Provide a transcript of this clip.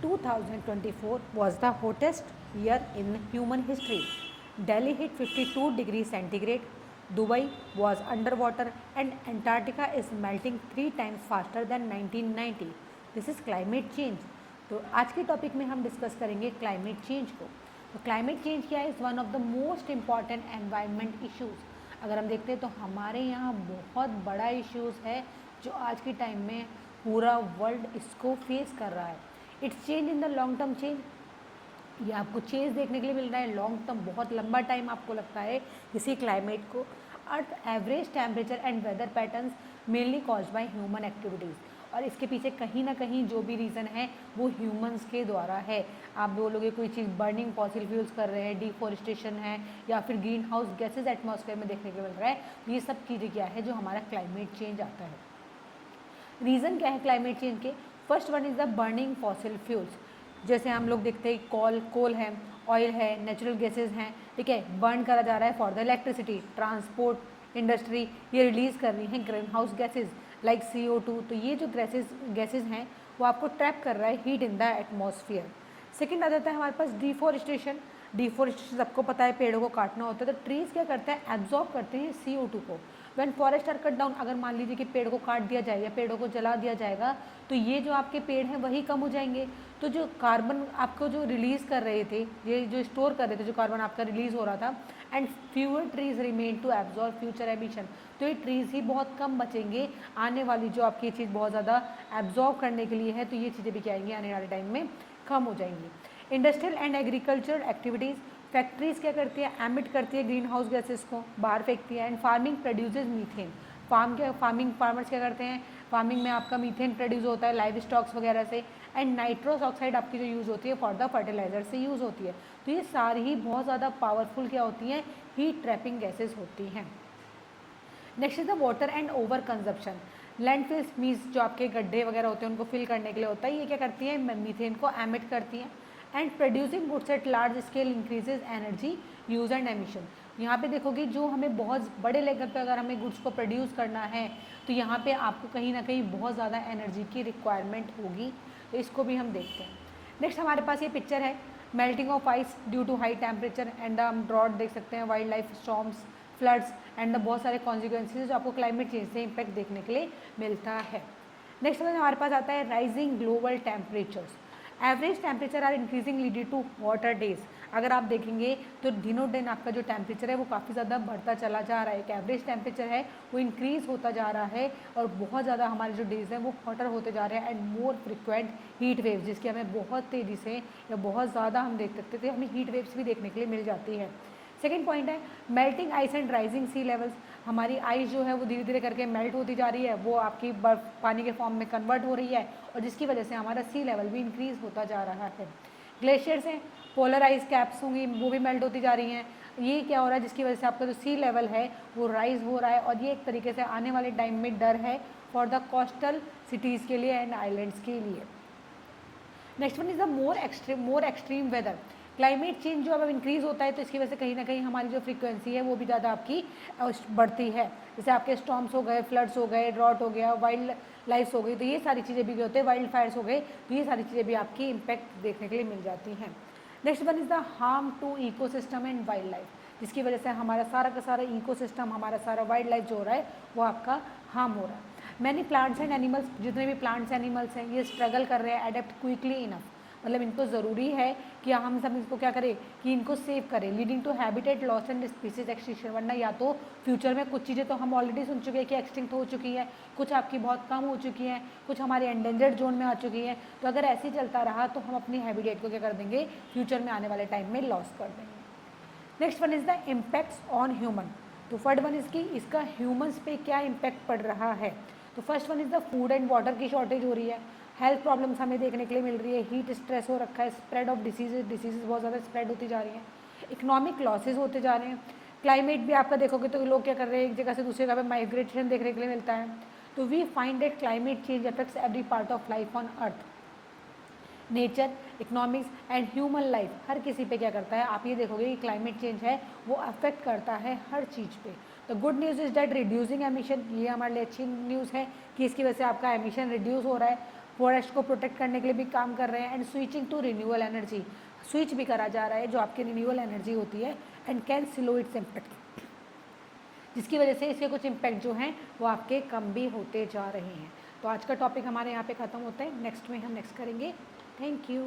2024 was the hottest year in human history. Delhi hit 52 degrees centigrade, Dubai was underwater, and Antarctica is melting 3 times faster than 1990. This is climate change. तो आज के topic में हम discuss करेंगे climate change को. तो climate change क्या है? Is one of the most important environment issues. अगर हम देखते हैं तो हमारे यहाँ बहुत बड़ा इश्यूज़ है जो आज के टाइम में पूरा वर्ल्ड इसको फेस कर रहा है. It's change in the long term change. ये आपको चेंज देखने के लिए मिल रहा है लॉन्ग टर्म, बहुत लंबा टाइम आपको लगता है किसी क्लाइमेट को. Earth average temperature and weather patterns mainly caused by human activities. और इसके पीछे कहीं ना कहीं जो भी रीज़न है वो ह्यूमंस के द्वारा है. आप बोलोगे कोई चीज़ बर्निंग फॉसिल फ्यूल्स कर रहे हैं, डिफॉरेस्टेशन है, या फिर ग्रीन हाउस गैसेज एटमॉस्फेयर में देखने को मिल रहा है. ये सब चीज़ें क्या है जो हमारा क्लाइमेट चेंज आता है. रीज़न क्या है क्लाइमेट चेंज के? First one is the burning fossil fuels. जैसे हम लोग देखते हैं कोल है, ऑयल है, नेचुरल गैसेज हैं, ठीक है, बर्न करा जा रहा है for the electricity. Transport industry ये रिलीज़ कर रही है green house gases like CO2. तो ये जो गैसेज हैं वो आपको ट्रैप कर रहा है heat in the atmosphere. Second आ जाता है हमारे पास डिफॉरेस्टेशन. डिफॉरेस्टेशन सबको पता है पेड़ों को काटना होता है. तो ट्रीज़ क्या करते हैं? एब्जॉर्ब करते हैं CO2 को. When forest are cut down, अगर मान लीजिए कि पेड़ को काट दिया जाए या पेड़ों को जला दिया जाएगा तो ये जो आपके पेड़ हैं वही कम हो जाएंगे. तो जो कार्बन आपको जो रिलीज़ कर रहे थे, ये जो स्टोर कर रहे थे, जो कार्बन आपका रिलीज़ हो रहा था, and fewer trees remain to absorb future emission. तो ये ट्रीज़ ही बहुत कम बचेंगे आने वाली जो आपकी चीज़ बहुत ज़्यादा एब्जॉर्ब करने के लिए है. तो ये चीज़ें भी क्या आएंगी आने वाले टाइम में कम हो जाएंगी. Industrial and agricultural activities. Factories क्या करती है? एमिट करती है ग्रीन हाउस गैसेस को बाहर फेंकती है. And farming produces methane. Farmers क्या करते हैं? फार्मिंग में आपका मीथेन प्रोड्यूस होता है लाइव स्टॉक्स वगैरह से. एंड नाइट्रोस ऑक्साइड आपकी जो यूज़ होती है फॉर द फर्टिलाइजर से यूज़ होती है. तो ये सारी ही बहुत ज़्यादा पावरफुल क्या होती हैं? हीट ट्रैपिंग गैसेज होती हैं. Next is the water and over consumption. Landfills means जो आपके गड्ढे वगैरह होते हैं उनको फिल करने के लिए होता है. ये क्या करती हैं? मीथेन को एमिट करती हैं. And producing goods at large scale increases energy use and emission. यहाँ पे देखोगे जो हमें बहुत बड़े लेवल पे अगर हमें गुड्स को प्रोड्यूस करना है तो यहाँ पे आपको कहीं ना कहीं बहुत ज़्यादा एनर्जी की रिक्वायरमेंट होगी. तो इसको भी हम देखते हैं. नेक्स्ट हमारे पास ये पिक्चर है melting of ice due to high temperature and हम ड्रॉट देख सकते हैं, wild life storms, floods and बहुत सारे कॉन्सिक्वेंसेज जो आपको क्लाइमेट चेंज से इम्पैक्ट देखने के लिए मिलता है. नेक्स्ट हमारे पास आता है rising global temperatures. Average temperature are increasing leaded to water days. अगर आप देखेंगे तो दिनों दिन आपका जो टेम्परेचर है वो काफ़ी ज़्यादा बढ़ता चला जा रहा है. एक एवरेज टेम्परेचर है वो इंक्रीज़ होता जा रहा है और बहुत ज़्यादा हमारे जो डेज हैं वो हॉटर होते जा रहे हैं. And more frequent heat waves, जिसकी हमें बहुत तेज़ी से या बहुत ज़्यादा हम देख सकते थे, हमें हीट वेव्स भी देखने के लिए मिल जाती है. सेकेंड पॉइंट है melting ice and rising sea levels. हमारी आइस जो है वो धीरे धीरे करके मेल्ट होती जा रही है, वो आपकी बर्फ पानी के फॉर्म में कन्वर्ट हो रही है और जिसकी वजह से हमारा सी लेवल भी इंक्रीज़ होता जा रहा है. ग्लेशियर्स हैं, पोलर आइस कैप्स होंगी वो भी मेल्ट होती जा रही हैं. ये क्या हो रहा है? जिसकी वजह से आपका जो सी लेवल है वो राइज हो रहा है और ये एक तरीके से आने वाले टाइम में डर है फॉर द कोस्टल सिटीज़ के लिए एंड आइलैंड्स के लिए. Next one is the more extreme weather. Climate change जो अब इंक्रीज़ होता है तो इसकी वजह से कहीं ना कहीं हमारी जो फ्रीक्वेंसी है वो भी ज़्यादा आपकी बढ़ती है. जैसे आपके स्टॉर्म्स हो गए, फ्लड्स हो गए, ड्रॉट हो गया, वाइल्ड लाइफ हो गई, तो ये सारी चीज़ें भी होते हैं, वाइल्ड फायर्स हो गए, तो ये सारी चीज़ें भी आपकी इम्पैक्ट देखने के लिए मिल जाती हैं. Next one is the harm to ecosystem and wild life. जिसकी वजह से हमारा सारा का सारा इकोसिस्टम, हमारा सारा वाइल्ड लाइफ जो हो रहा है वो आपका हार्म हो रहा है. मैनी प्लांट्स एंड एनिमल्स, जितने भी प्लांट्स एनिमल्स हैं ये स्ट्रगल कर रहे हैं एडेप्ट क्विकली इनफ. मतलब इनको ज़रूरी है कि हम सब इसको क्या करें कि इनको सेव करें, leading to habitat loss and species extinction. वरना या तो फ्यूचर में कुछ चीज़ें तो हम ऑलरेडी सुन चुके हैं कि एक्सटिंक्ट हो चुकी है, कुछ आपकी बहुत कम हो चुकी हैं, कुछ हमारे एंडेंजर्ड जोन में आ चुकी हैं. तो अगर ऐसे ही चलता रहा तो हम अपनी हैबिटेट को क्या कर देंगे, फ्यूचर में आने वाले टाइम में लॉस कर देंगे. Next one is the impacts on human. तो फर्स्ट वन इसकी इसका ह्यूमन्स पे क्या इम्पैक्ट पड़ रहा है. तो first one is the food and water की शॉर्टेज हो रही है. हेल्थ प्रॉब्लम्स हमें देखने के लिए मिल रही है. हीट स्ट्रेस हो रखा है. स्प्रेड ऑफ डिसीजेज बहुत ज़्यादा स्प्रेड होती जा रही हैं. इकोनॉमिक लॉसेज होते जा रहे हैं. क्लाइमेट भी आपका देखोगे तो लोग क्या कर रहे हैं, एक जगह से दूसरी जगह पे माइग्रेशन देखने के लिए मिलता है. तो we find that climate change affects every part of life on earth. Nature, economics and human life, हर किसी पे क्या करता है. आप ये देखोगे कि क्लाइमेट चेंज है वो अफेक्ट करता है हर चीज़ पे. तो good news is that reducing emission, ये हमारे लिए अच्छी न्यूज़ है कि इसकी वजह से आपका एमिशन रिड्यूस हो रहा है. फॉरेस्ट को प्रोटेक्ट करने के लिए भी काम कर रहे हैं, and switching to renewable energy, switch भी करा जा रहा है जो आपकी रिन्यूएबल एनर्जी होती है, and can slow its impact, जिसकी वजह से इसके कुछ इम्पैक्ट जो हैं वो आपके कम भी होते जा रहे हैं। तो आज का टॉपिक हमारे यहाँ पे ख़त्म होता है, नेक्स्ट में हम नेक्स्ट करेंगे। Thank you.